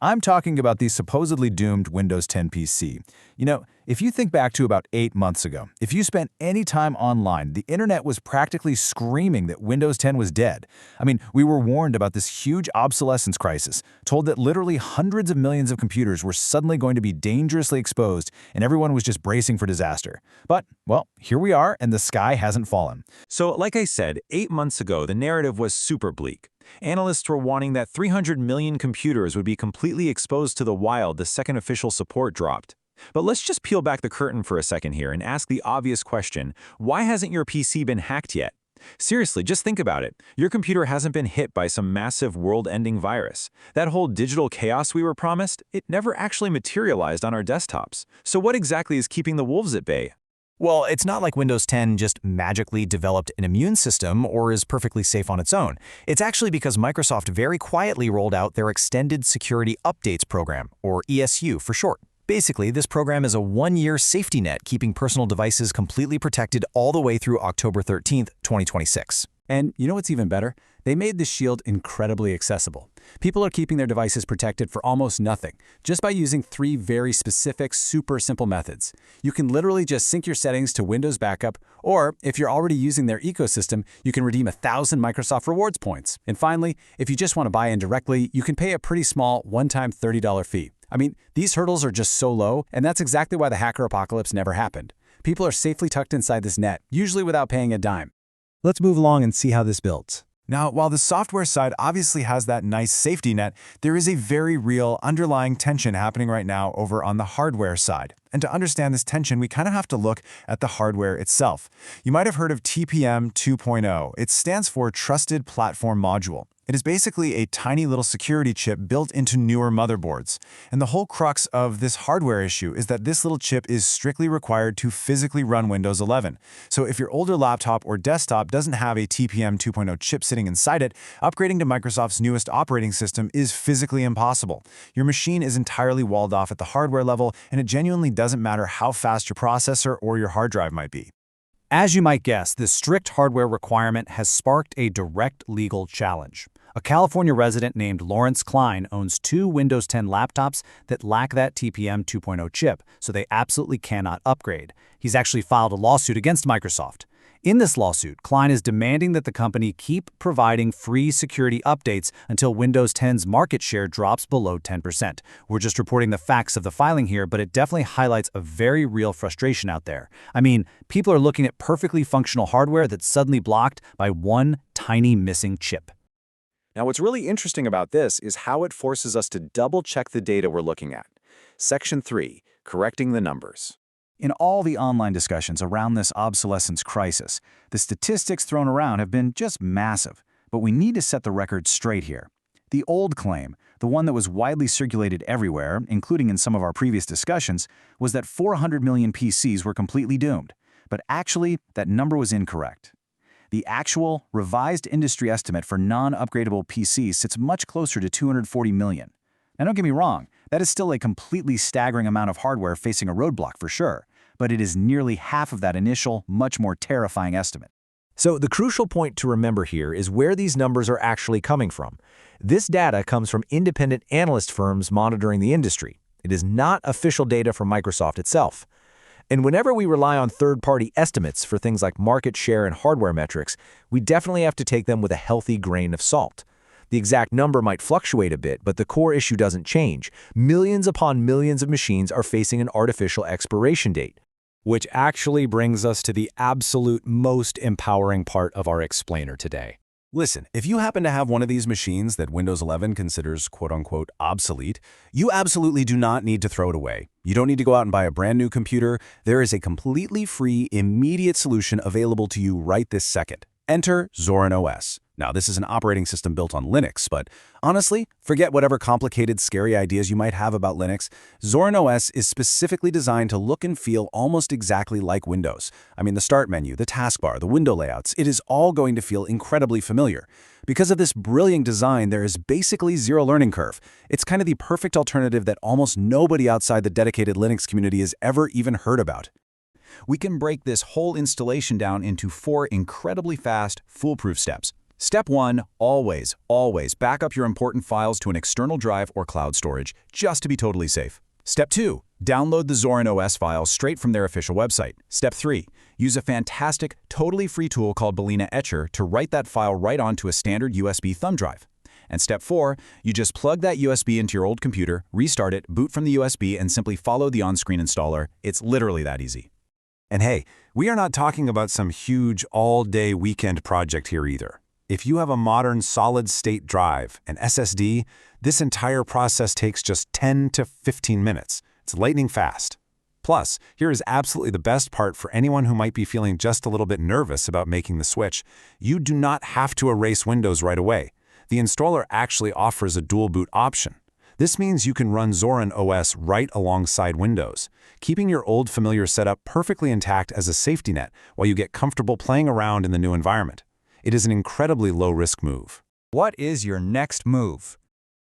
I'm talking about the supposedly doomed Windows 10 PC. If you think back to about 8 months ago, if you spent any time online, the internet was practically screaming that Windows 10 was dead. We were warned about this huge obsolescence crisis, told that literally hundreds of millions of computers were suddenly going to be dangerously exposed, and everyone was just bracing for disaster. But, well, here we are, and the sky hasn't fallen. So, like I said, 8 months ago, the narrative was super bleak. Analysts were warning that 300 million computers would be completely exposed to the wild the second official support dropped. But let's just peel back the curtain for a second here and ask the obvious question, why hasn't your PC been hacked yet? Seriously, just think about it. Your computer hasn't been hit by some massive world-ending virus. That whole digital chaos we were promised, it never actually materialized on our desktops. So what exactly is keeping the wolves at bay? Well, it's not like Windows 10 just magically developed an immune system or is perfectly safe on its own. It's actually because Microsoft very quietly rolled out their Extended Security Updates program, or ESU for short. Basically, this program is a one-year safety net keeping personal devices completely protected all the way through October 13th, 2026. And you know what's even better? They made the Shield incredibly accessible. People are keeping their devices protected for almost nothing, just by using 3 very specific, super simple methods. You can literally just sync your settings to Windows Backup, or if you're already using their ecosystem, you can redeem 1,000 Microsoft Rewards points. And finally, if you just want to buy in directly, you can pay a pretty small, one-time $30 fee. These hurdles are just so low, and that's exactly why the hacker apocalypse never happened. People are safely tucked inside this net, usually without paying a dime. Let's move along and see how this builds. Now, while the software side obviously has that nice safety net, there is a very real underlying tension happening right now over on the hardware side. And to understand this tension, we kind of have to look at the hardware itself. You might have heard of TPM 2.0. It stands for Trusted Platform Module. It is basically a tiny little security chip built into newer motherboards. And the whole crux of this hardware issue is that this little chip is strictly required to physically run Windows 11. So if your older laptop or desktop doesn't have a TPM 2.0 chip sitting inside it, upgrading to Microsoft's newest operating system is physically impossible. Your machine is entirely walled off at the hardware level, and it genuinely doesn't matter how fast your processor or your hard drive might be. As you might guess, this strict hardware requirement has sparked a direct legal challenge. A California resident named Lawrence Klein owns 2 Windows 10 laptops that lack that TPM 2.0 chip, so they absolutely cannot upgrade. He's actually filed a lawsuit against Microsoft. In this lawsuit, Klein is demanding that the company keep providing free security updates until Windows 10's market share drops below 10%. We're just reporting the facts of the filing here, but it definitely highlights a very real frustration out there. People are looking at perfectly functional hardware that's suddenly blocked by one tiny missing chip. Now, what's really interesting about this is how it forces us to double-check the data we're looking at. Section 3, correcting the numbers. In all the online discussions around this obsolescence crisis, the statistics thrown around have been just massive. But we need to set the record straight here. The old claim, the one that was widely circulated everywhere, including in some of our previous discussions, was that 400 million PCs were completely doomed. But actually, that number was incorrect. The actual, revised industry estimate for non-upgradable PCs sits much closer to 240 million. Now, don't get me wrong, that is still a completely staggering amount of hardware facing a roadblock for sure, but it is nearly half of that initial, much more terrifying estimate. So the crucial point to remember here is where these numbers are actually coming from. This data comes from independent analyst firms monitoring the industry. It is not official data from Microsoft itself. And whenever we rely on third-party estimates for things like market share and hardware metrics, we definitely have to take them with a healthy grain of salt. The exact number might fluctuate a bit, but the core issue doesn't change. Millions upon millions of machines are facing an artificial expiration date. Which actually brings us to the absolute most empowering part of our explainer today. Listen, if you happen to have one of these machines that Windows 11 considers quote-unquote obsolete, you absolutely do not need to throw it away. You don't need to go out and buy a brand new computer. There is a completely free, immediate solution available to you right this second. Enter Zorin OS. Now, this is an operating system built on Linux, but honestly, forget whatever complicated, scary ideas you might have about Linux. Zorin OS is specifically designed to look and feel almost exactly like Windows. The start menu, the taskbar, the window layouts, it is all going to feel incredibly familiar. Because of this brilliant design, there is basically zero learning curve. It's kind of the perfect alternative that almost nobody outside the dedicated Linux community has ever even heard about. We can break this whole installation down into 4 incredibly fast, foolproof steps. Step 1, always back up your important files to an external drive or cloud storage, just to be totally safe. Step 2, download the Zorin OS files straight from their official website. Step 3, use a fantastic, totally free tool called Balena Etcher to write that file right onto a standard USB thumb drive. And step 4, you just plug that USB into your old computer, restart it, boot from the USB, and simply follow the on-screen installer. It's literally that easy. And hey, we are not talking about some huge all-day weekend project here either. If you have a modern solid-state drive, an SSD, this entire process takes just 10 to 15 minutes. It's lightning fast. Plus, here is absolutely the best part for anyone who might be feeling just a little bit nervous about making the switch. You do not have to erase Windows right away. The installer actually offers a dual boot option. This means you can run Zorin OS right alongside Windows, keeping your old familiar setup perfectly intact as a safety net while you get comfortable playing around in the new environment. It is an incredibly low-risk move. What is your next move?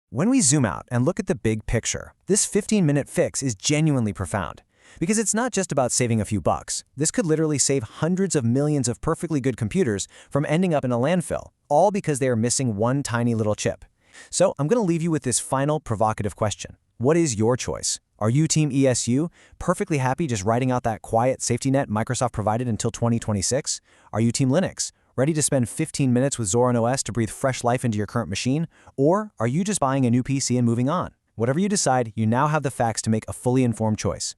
When we zoom out and look at the big picture, this 15-minute fix is genuinely profound. Because it's not just about saving a few bucks. This could literally save hundreds of millions of perfectly good computers from ending up in a landfill, all because they are missing one tiny little chip. So I'm going to leave you with this final provocative question. What is your choice? Are you Team ESU, perfectly happy just writing out that quiet safety net Microsoft provided until 2026? Are you Team Linux, ready to spend 15 minutes with Zorin OS to breathe fresh life into your current machine? Or are you just buying a new PC and moving on? Whatever you decide, you now have the facts to make a fully informed choice.